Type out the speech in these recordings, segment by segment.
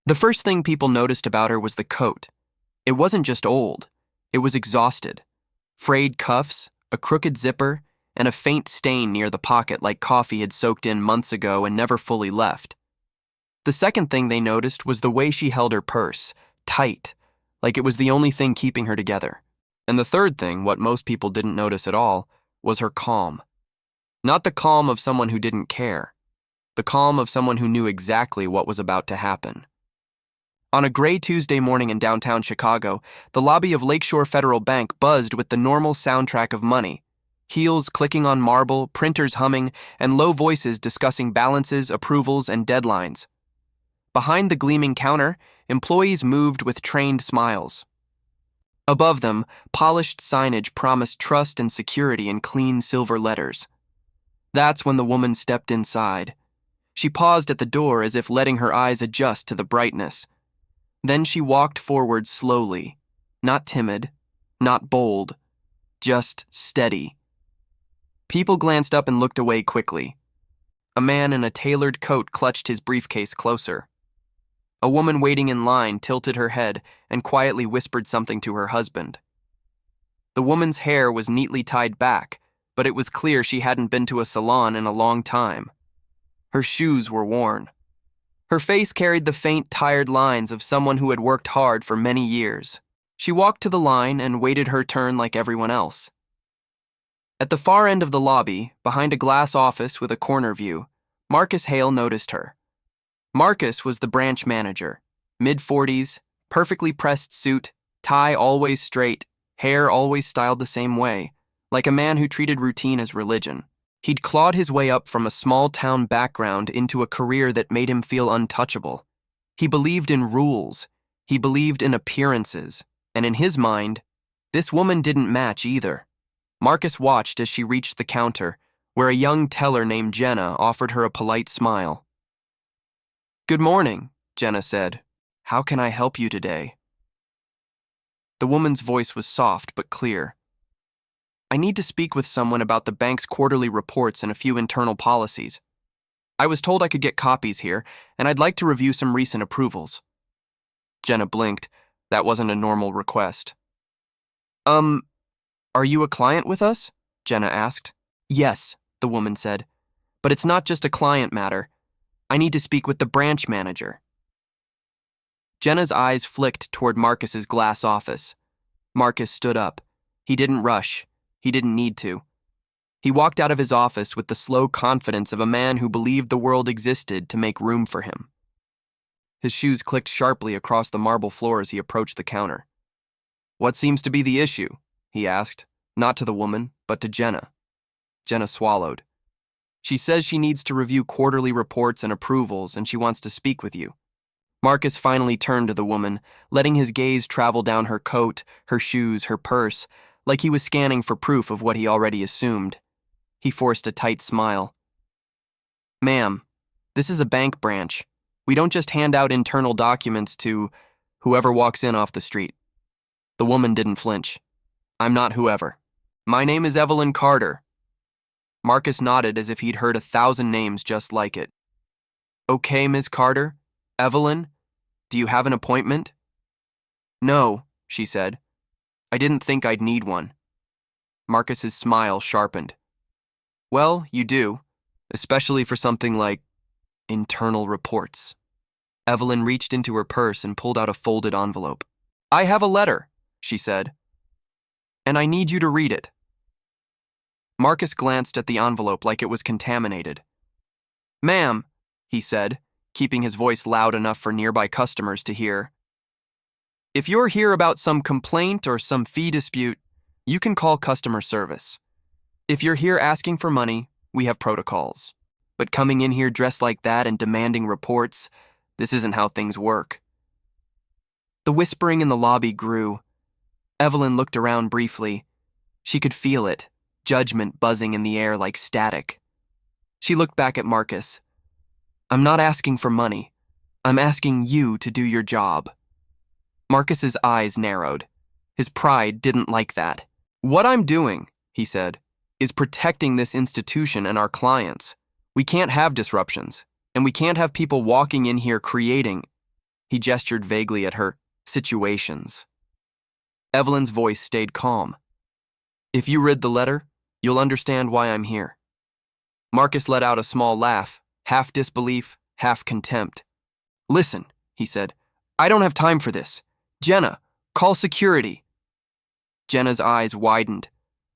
The first thing people noticed about her was the coat. It wasn't just old, it was exhausted. Frayed cuffs, a crooked zipper, and a faint stain near the pocket like coffee had soaked in months ago and never fully left. The second thing they noticed was the way she held her purse, tight, like it was the only thing keeping her together. And the third thing, what most people didn't notice at all, was her calm. Not the calm of someone who didn't care. The calm of someone who knew exactly what was about to happen. On a gray Tuesday morning in downtown Chicago, the lobby of Lakeshore Federal Bank buzzed with the normal soundtrack of money. Heels clicking on marble, printers humming, and low voices discussing balances, approvals, and deadlines. Behind the gleaming counter, employees moved with trained smiles. Above them, polished signage promised trust and security in clean silver letters. That's when the woman stepped inside. She paused at the door as if letting her eyes adjust to the brightness. Then she walked forward slowly, not timid, not bold, just steady. People glanced up and looked away quickly. A man in a tailored coat clutched his briefcase closer. A woman waiting in line tilted her head and quietly whispered something to her husband. The woman's hair was neatly tied back, but it was clear she hadn't been to a salon in a long time. Her shoes were worn. Her face carried the faint, tired lines of someone who had worked hard for many years. She walked to the line and waited her turn like everyone else. At the far end of the lobby, behind a glass office with a corner view, Marcus Hale noticed her. Marcus was the branch manager, mid-40s, perfectly pressed suit, tie always straight, hair always styled the same way, like a man who treated routine as religion. He'd clawed his way up from a small-town background into a career that made him feel untouchable. He believed in rules, he believed in appearances, and in his mind, this woman didn't match either. Marcus watched as she reached the counter, where a young teller named Jenna offered her a polite smile. "Good morning," Jenna said. "How can I help you today?" The woman's voice was soft but clear. "I need to speak with someone about the bank's quarterly reports and a few internal policies. I was told I could get copies here, and I'd like to review some recent approvals." Jenna blinked. That wasn't a normal request. Are you a client with us?" Jenna asked. "Yes," the woman said. "But it's not just a client matter. I need to speak with the branch manager." Jenna's eyes flicked toward Marcus's glass office. Marcus stood up. He didn't rush. He didn't need to. He walked out of his office with the slow confidence of a man who believed the world existed to make room for him. His shoes clicked sharply across the marble floor as he approached the counter. "What seems to be the issue?" he asked, not to the woman, but to Jenna. Jenna swallowed. "She says she needs to review quarterly reports and approvals, and she wants to speak with you." Marcus finally turned to the woman, letting his gaze travel down her coat, her shoes, her purse, like he was scanning for proof of what he already assumed. He forced a tight smile. "Ma'am, this is a bank branch. We don't just hand out internal documents to whoever walks in off the street." The woman didn't flinch. "I'm not whoever. My name is Evelyn Carter." Marcus nodded as if he'd heard 1,000 names just like it. "Okay, Ms. Carter. Evelyn, do you have an appointment?" "No," she said. "I didn't think I'd need one." Marcus's smile sharpened. "Well, you do, especially for something like internal reports." Evelyn reached into her purse and pulled out a folded envelope. "I have a letter," she said, "and I need you to read it." Marcus glanced at the envelope like it was contaminated. "Ma'am," he said, keeping his voice loud enough for nearby customers to hear, "if you're here about some complaint or some fee dispute, you can call customer service. If you're here asking for money, we have protocols. But coming in here dressed like that and demanding reports, this isn't how things work." The whispering in the lobby grew. Evelyn looked around briefly. She could feel it, judgment buzzing in the air like static. She looked back at Marcus. "I'm not asking for money. I'm asking you to do your job." Marcus's eyes narrowed. His pride didn't like that. "What I'm doing," he said, "is protecting this institution and our clients. We can't have disruptions, and we can't have people walking in here creating..." He gestured vaguely at her situations. Evelyn's voice stayed calm. If you read the letter, you'll understand why I'm here. Marcus let out a small laugh, half disbelief, half contempt. Listen, he said. I don't have time for this. Jenna, call security. Jenna's eyes widened.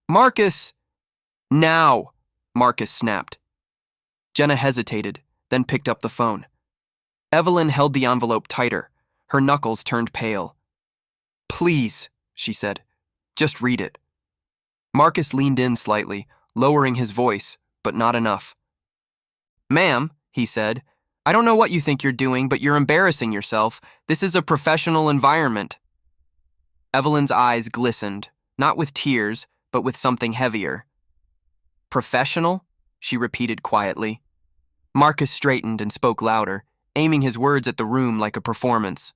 Marcus! Now! Marcus snapped. Jenna hesitated, then picked up the phone. Evelyn held the envelope tighter. Her knuckles turned pale. Please, she said. Just read it. Marcus leaned in slightly, lowering his voice, but not enough. Ma'am, he said, I don't know what you think you're doing, but you're embarrassing yourself. This is a professional environment. Evelyn's eyes glistened, not with tears, but with something heavier. Professional? She repeated quietly. Marcus straightened and spoke louder, aiming his words at the room like a performance.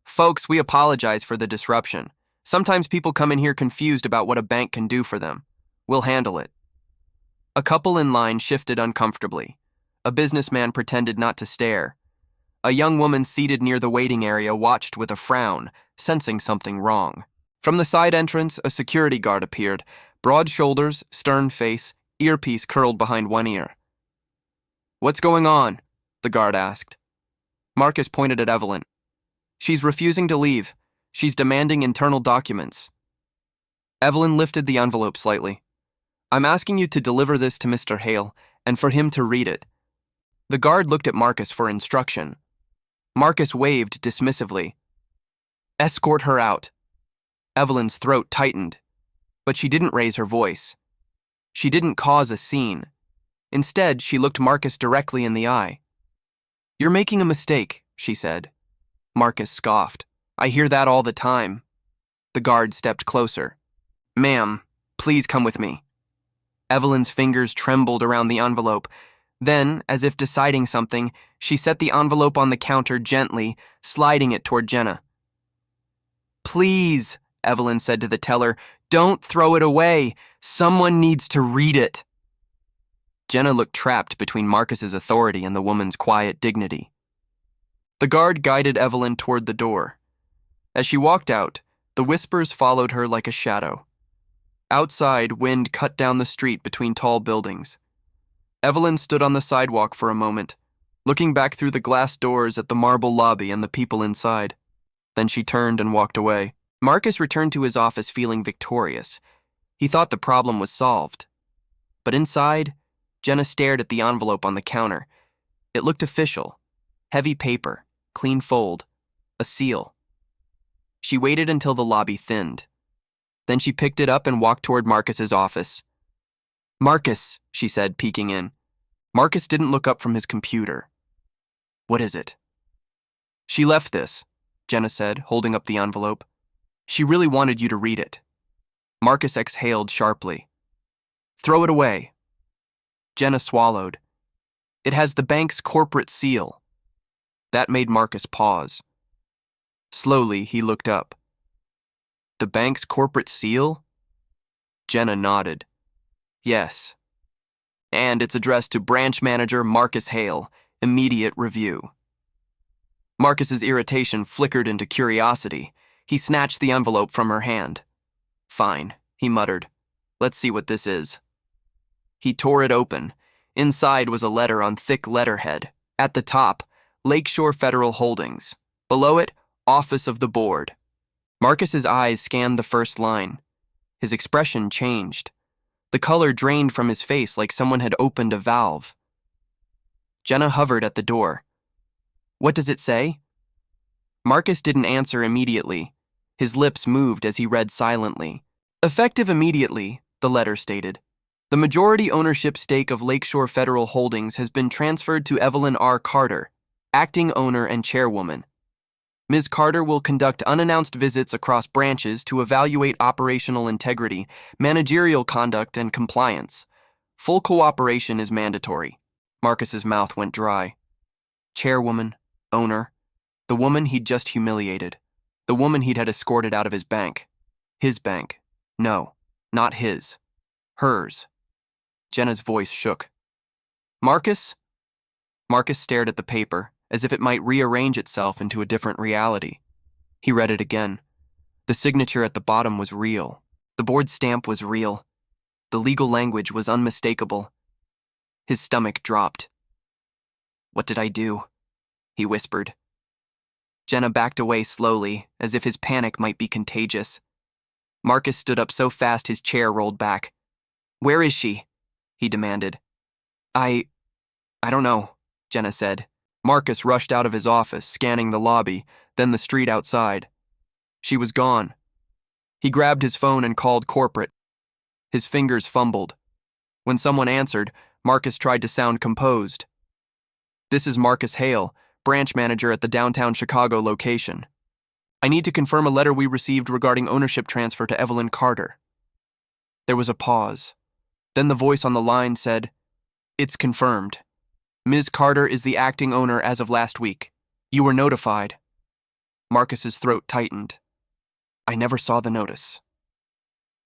Folks, we apologize for the disruption. Sometimes people come in here confused about what a bank can do for them. We'll handle it. A couple in line shifted uncomfortably. A businessman pretended not to stare. A young woman seated near the waiting area watched with a frown, sensing something wrong. From the side entrance, a security guard appeared, broad shoulders, stern face, earpiece curled behind one ear. What's going on? The guard asked. Marcus pointed at Evelyn. She's refusing to leave. She's demanding internal documents. Evelyn lifted the envelope slightly. I'm asking you to deliver this to Mr. Hale and for him to read it. The guard looked at Marcus for instruction. Marcus waved dismissively. Escort her out. Evelyn's throat tightened, but she didn't raise her voice. She didn't cause a scene. Instead, she looked Marcus directly in the eye. You're making a mistake, she said. Marcus scoffed. I hear that all the time. The guard stepped closer. Ma'am, please come with me. Evelyn's fingers trembled around the envelope. Then, as if deciding something, she set the envelope on the counter gently, sliding it toward Jenna. Please, Evelyn said to the teller, don't throw it away. Someone needs to read it. Jenna looked trapped between Marcus's authority and the woman's quiet dignity. The guard guided Evelyn toward the door. As she walked out, the whispers followed her like a shadow. Outside, wind cut down the street between tall buildings. Evelyn stood on the sidewalk for a moment, looking back through the glass doors at the marble lobby and the people inside. Then she turned and walked away. Marcus returned to his office feeling victorious. He thought the problem was solved. But inside, Jenna stared at the envelope on the counter. It looked official. Heavy paper, clean fold, a seal. She waited until the lobby thinned. Then she picked it up and walked toward Marcus's office. Marcus, she said, peeking in. Marcus didn't look up from his computer. What is it? She left this, Jenna said, holding up the envelope. She really wanted you to read it. Marcus exhaled sharply. Throw it away. Jenna swallowed. It has the bank's corporate seal. That made Marcus pause. Slowly, he looked up. The bank's corporate seal? Jenna nodded. Yes. And it's addressed to branch manager Marcus Hale, immediate review. Marcus's irritation flickered into curiosity. He snatched the envelope from her hand. Fine, he muttered. Let's see what this is. He tore it open. Inside was a letter on thick letterhead. At the top, Lakeshore Federal Holdings. Below it, Office of the Board. Marcus's eyes scanned the first line. His expression changed. The color drained from his face like someone had opened a valve. Jenna hovered at the door. What does it say? Marcus didn't answer immediately. His lips moved as he read silently. Effective immediately, the letter stated. The majority ownership stake of Lakeshore Federal Holdings has been transferred to Evelyn R. Carter, acting owner and chairwoman. Ms. Carter will conduct unannounced visits across branches to evaluate operational integrity, managerial conduct, and compliance. Full cooperation is mandatory. Marcus's mouth went dry. Chairwoman, owner, the woman he'd just humiliated, the woman he'd had escorted out of his bank. His bank. No, not his. Hers. Jenna's voice shook. Marcus? Marcus stared at the paper, as if it might rearrange itself into a different reality. He read it again. The signature at the bottom was real. The board stamp was real. The legal language was unmistakable. His stomach dropped. "What did I do?" he whispered. Jenna backed away slowly, as if his panic might be contagious. Marcus stood up so fast his chair rolled back. "Where is she?" he demanded. I don't know," Jenna said. Marcus rushed out of his office, scanning the lobby, then the street outside. She was gone. He grabbed his phone and called corporate. His fingers fumbled. When someone answered, Marcus tried to sound composed. "This is Marcus Hale, branch manager at the downtown Chicago location. I need to confirm a letter we received regarding ownership transfer to Evelyn Carter." There was a pause. Then the voice on the line said, "It's confirmed. Ms. Carter is the acting owner as of last week. You were notified." Marcus's throat tightened. "I never saw the notice."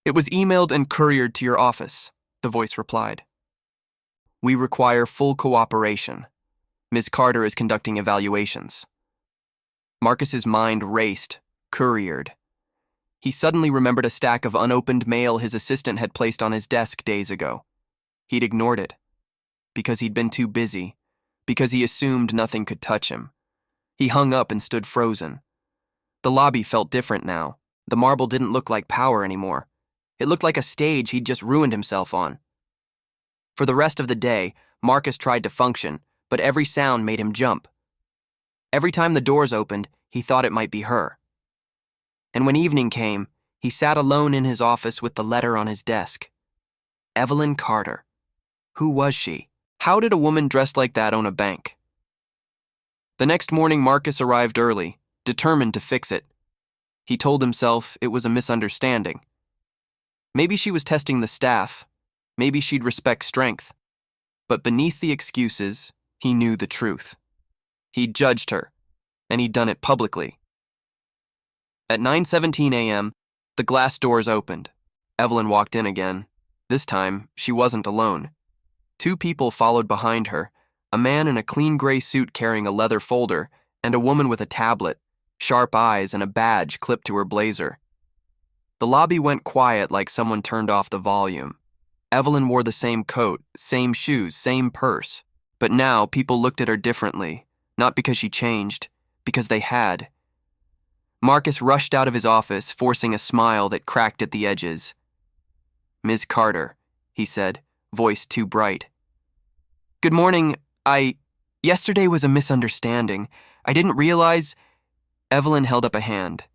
"It was emailed and couriered to your office," the voice replied. "We require full cooperation. Ms. Carter is conducting evaluations." Marcus's mind raced, couriered. He suddenly remembered a stack of unopened mail his assistant had placed on his desk days ago. He'd ignored it. Because he'd been too busy. Because he assumed nothing could touch him. He hung up and stood frozen. The lobby felt different now. The marble didn't look like power anymore. It looked like a stage he'd just ruined himself on. For the rest of the day, Marcus tried to function, but every sound made him jump. Every time the doors opened, he thought it might be her. And when evening came, he sat alone in his office with the letter on his desk. Evelyn Carter. Who was she? How did a woman dressed like that own a bank? The next morning, Marcus arrived early, determined to fix it. He told himself it was a misunderstanding. Maybe she was testing the staff. Maybe she'd respect strength. But beneath the excuses, he knew the truth. He'd judged her, and he'd done it publicly. At 9:17 a.m., the glass doors opened. Evelyn walked in again. This time, she wasn't alone. Two people followed behind her, a man in a clean gray suit carrying a leather folder, and a woman with a tablet, sharp eyes, and a badge clipped to her blazer. The lobby went quiet like someone turned off the volume. Evelyn wore the same coat, same shoes, same purse. But now people looked at her differently, not because she changed, because they had. Marcus rushed out of his office, forcing a smile that cracked at the edges. "Ms. Carter," he said, voice too bright. "Good morning. Yesterday was a misunderstanding. I didn't realize..." Evelyn held up a hand.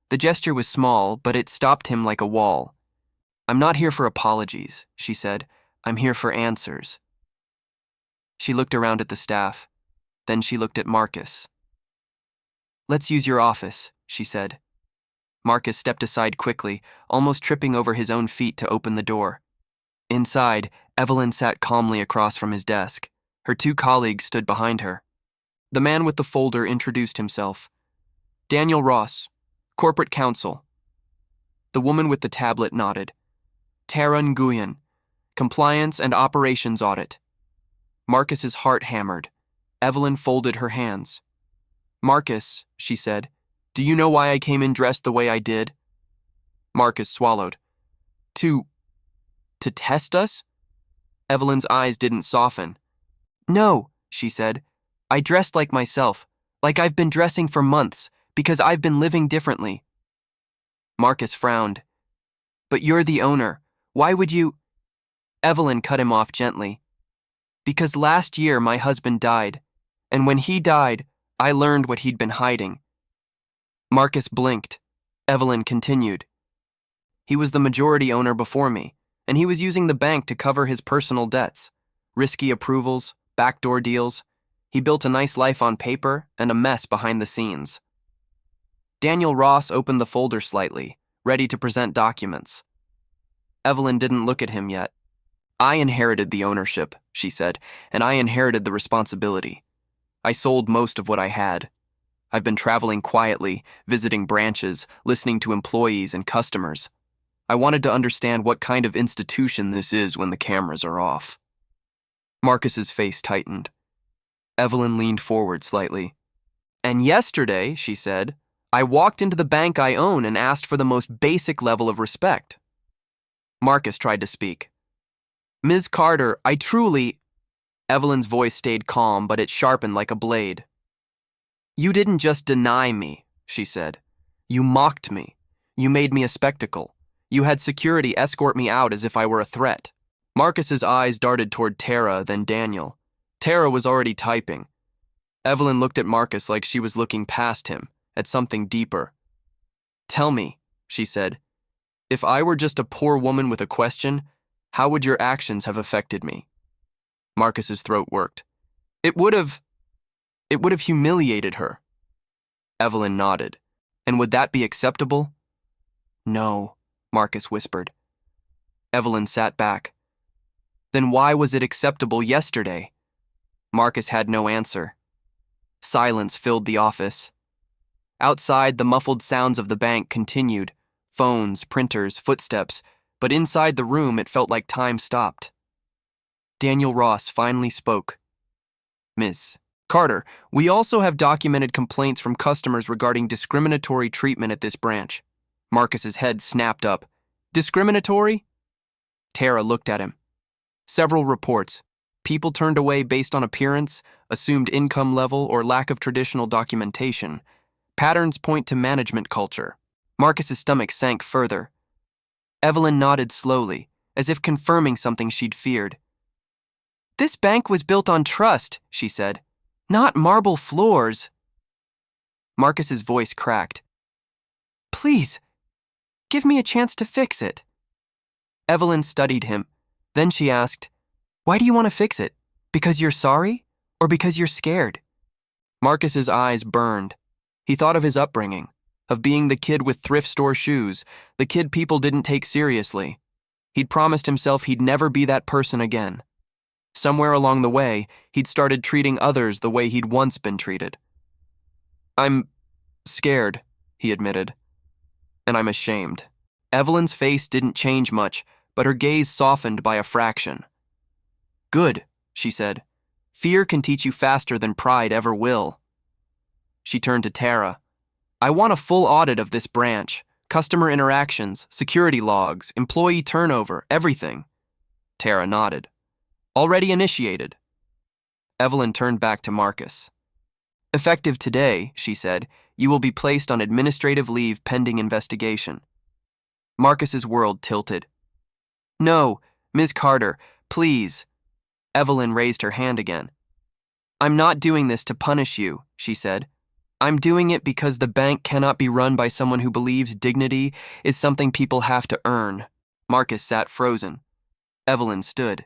The gesture was small, but it stopped him like a wall. "I'm not here for apologies," she said. "I'm here for answers." She looked around at the staff. Then she looked at Marcus. "Let's use your office," she said. Marcus stepped aside quickly, almost tripping over his own feet to open the door. Inside, Evelyn sat calmly across from his desk. Her two colleagues stood behind her. The man with the folder introduced himself. "Daniel Ross, Corporate Counsel." The woman with the tablet nodded. "Tara Nguyen, Compliance and Operations Audit." Marcus's heart hammered. Evelyn folded her hands. "Marcus," she said, "do you know why I came in dressed the way I did?" Marcus swallowed. To test us?" Evelyn's eyes didn't soften. "No," she said. "I dressed like myself, like I've been dressing for months, because I've been living differently." Marcus frowned. "But you're the owner. Why would you..." Evelyn cut him off gently. "Because last year my husband died, and when he died, I learned what he'd been hiding." Marcus blinked. Evelyn continued. "He was the majority owner before me, and he was using the bank to cover his personal debts. Risky approvals, backdoor deals. He built a nice life on paper and a mess behind the scenes." Daniel Ross opened the folder slightly, ready to present documents. Evelyn didn't look at him yet. "I inherited the ownership," she said, "and I inherited the responsibility. I sold most of what I had. I've been traveling quietly, visiting branches, listening to employees and customers. I wanted to understand what kind of institution this is when the cameras are off." Marcus's face tightened. Evelyn leaned forward slightly. And yesterday, she said, I walked into the bank I own and asked for the most basic level of respect. Marcus tried to speak. Ms. Carter, I truly... Evelyn's voice stayed calm, but it sharpened like a blade. You didn't just deny me, she said. You mocked me. You made me a spectacle. You had security escort me out as if I were a threat. Marcus's eyes darted toward Tara, then Daniel. Tara was already typing. Evelyn looked at Marcus like she was looking past him, at something deeper. Tell me, she said, if I were just a poor woman with a question, how would your actions have affected me? Marcus's throat worked. It would have humiliated her. Evelyn nodded. And would that be acceptable? No, Marcus whispered. Evelyn sat back. Then why was it acceptable yesterday? Marcus had no answer. Silence filled the office. Outside, the muffled sounds of the bank continued. Phones, printers, footsteps, but inside the room it felt like time stopped. Daniel Ross finally spoke. Ms. Carter, we also have documented complaints from customers regarding discriminatory treatment at this branch. Marcus's head snapped up. Discriminatory? Tara looked at him. Several reports. People turned away based on appearance, assumed income level, or lack of traditional documentation. Patterns point to management culture. Marcus's stomach sank further. Evelyn nodded slowly, as if confirming something she'd feared. This bank was built on trust, she said. Not marble floors. Marcus's voice cracked. Please, give me a chance to fix it. Evelyn studied him. Then she asked, why do you want to fix it? Because you're sorry? Or because you're scared? Marcus's eyes burned. He thought of his upbringing, of being the kid with thrift store shoes, the kid people didn't take seriously. He'd promised himself he'd never be that person again. Somewhere along the way, he'd started treating others the way he'd once been treated. I'm scared, he admitted. And I'm ashamed. Evelyn's face didn't change much, but her gaze softened by a fraction. Good, she said. Fear can teach you faster than pride ever will. She turned to Tara. I want a full audit of this branch. Customer interactions, security logs, employee turnover, everything. Tara nodded. Already initiated. Evelyn turned back to Marcus. Effective today, she said, you will be placed on administrative leave pending investigation. Marcus's world tilted. No, Ms. Carter, please. Evelyn raised her hand again. I'm not doing this to punish you, she said. I'm doing it because the bank cannot be run by someone who believes dignity is something people have to earn. Marcus sat frozen. Evelyn stood.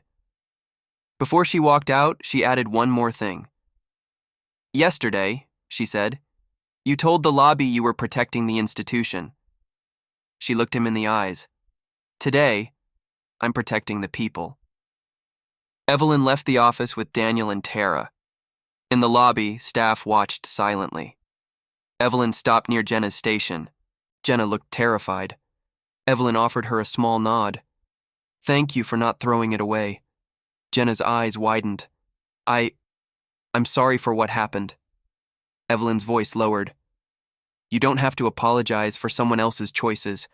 Before she walked out, she added one more thing. Yesterday, she said, you told the lobby you were protecting the institution. She looked him in the eyes. Today, I'm protecting the people. Evelyn left the office with Daniel and Tara. In the lobby, staff watched silently. Evelyn stopped near Jenna's station. Jenna looked terrified. Evelyn offered her a small nod. Thank you for not throwing it away. Jenna's eyes widened. I'm sorry for what happened. Evelyn's voice lowered. You don't have to apologize for someone else's choices,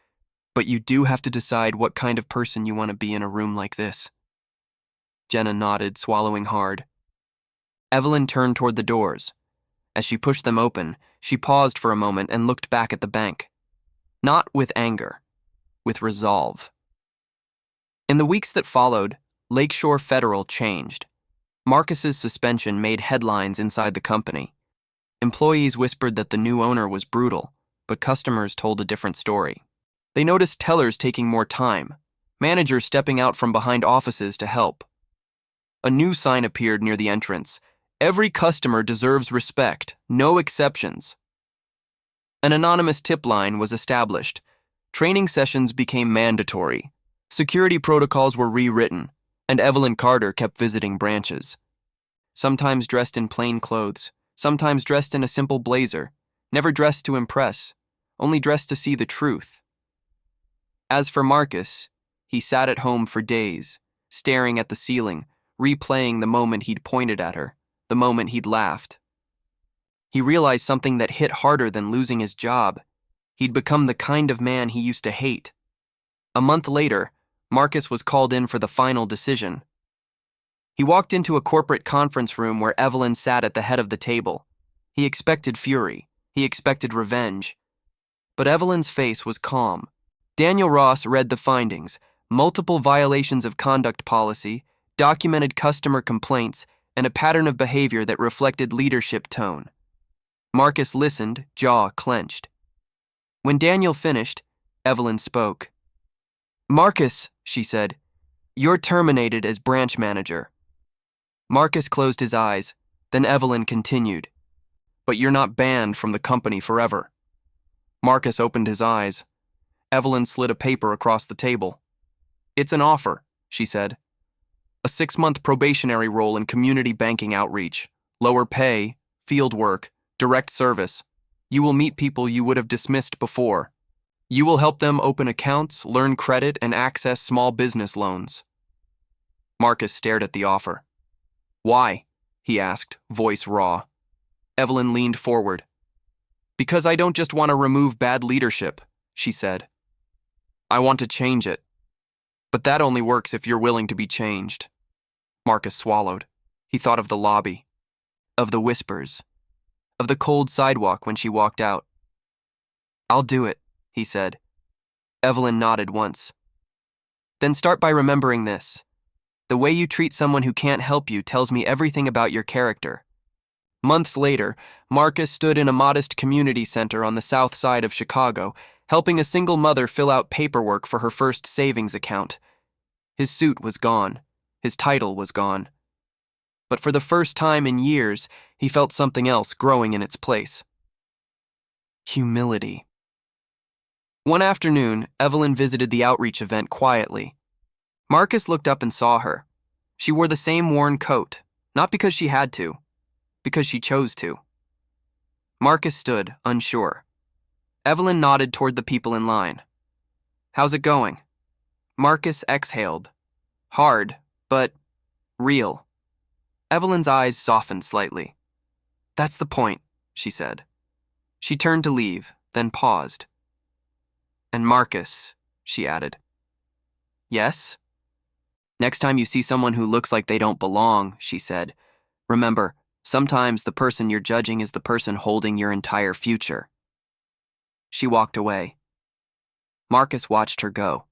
but you do have to decide what kind of person you want to be in a room like this. Jenna nodded, swallowing hard. Evelyn turned toward the doors. As she pushed them open, she paused for a moment and looked back at the bank. Not with anger, with resolve. In the weeks that followed, Lakeshore Federal changed. Marcus's suspension made headlines inside the company. Employees whispered that the new owner was brutal, but customers told a different story. They noticed tellers taking more time, managers stepping out from behind offices to help. A new sign appeared near the entrance. Every customer deserves respect, no exceptions. An anonymous tip line was established. Training sessions became mandatory. Security protocols were rewritten, and Evelyn Carter kept visiting branches. Sometimes dressed in plain clothes, sometimes dressed in a simple blazer, never dressed to impress, only dressed to see the truth. As for Marcus, he sat at home for days, staring at the ceiling, replaying the moment he'd pointed at her, the moment he'd laughed. He realized something that hit harder than losing his job. He'd become the kind of man he used to hate. A month later, Marcus was called in for the final decision. He walked into a corporate conference room where Evelyn sat at the head of the table. He expected fury. He expected revenge. But Evelyn's face was calm. Daniel Ross read the findings: multiple violations of conduct policy, documented customer complaints, and a pattern of behavior that reflected leadership tone. Marcus listened, jaw clenched. When Daniel finished, Evelyn spoke. "Marcus," she said, "you're terminated as branch manager." Marcus closed his eyes, then Evelyn continued. "But you're not banned from the company forever." Marcus opened his eyes. Evelyn slid a paper across the table. "It's an offer," she said. "A 6-month probationary role in community banking outreach, lower pay, field work, direct service. You will meet people you would have dismissed before. You will help them open accounts, learn credit, and access small business loans." Marcus stared at the offer. "Why?" he asked, voice raw. Evelyn leaned forward. "Because I don't just want to remove bad leadership," she said. "I want to change it. But that only works if you're willing to be changed." Marcus swallowed. He thought of the lobby, of the whispers, of the cold sidewalk when she walked out. "I'll do it," he said. Evelyn nodded once. "Then start by remembering this. The way you treat someone who can't help you tells me everything about your character." Months later, Marcus stood in a modest community center on the south side of Chicago, helping a single mother fill out paperwork for her first savings account. His suit was gone. His title was gone. But for the first time in years, he felt something else growing in its place. Humility. One afternoon, Evelyn visited the outreach event quietly. Marcus looked up and saw her. She wore the same worn coat, not because she had to, because she chose to. Marcus stood, unsure. Evelyn nodded toward the people in line. "How's it going?" Marcus exhaled. Hard, but real. Evelyn's eyes softened slightly. "That's the point," she said. She turned to leave, then paused. "And Marcus," she added. "Yes?" "Next time you see someone who looks like they don't belong," she said, "remember, sometimes the person you're judging is the person holding your entire future." She walked away. Marcus watched her go.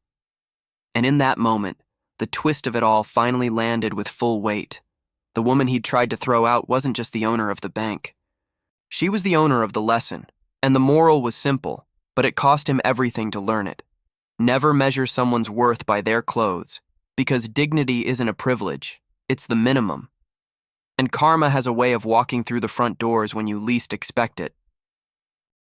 And in that moment, the twist of it all finally landed with full weight. The woman he'd tried to throw out wasn't just the owner of the bank. She was the owner of the lesson, and the moral was simple, but it cost him everything to learn it. Never measure someone's worth by their clothes, because dignity isn't a privilege, it's the minimum. And karma has a way of walking through the front doors when you least expect it.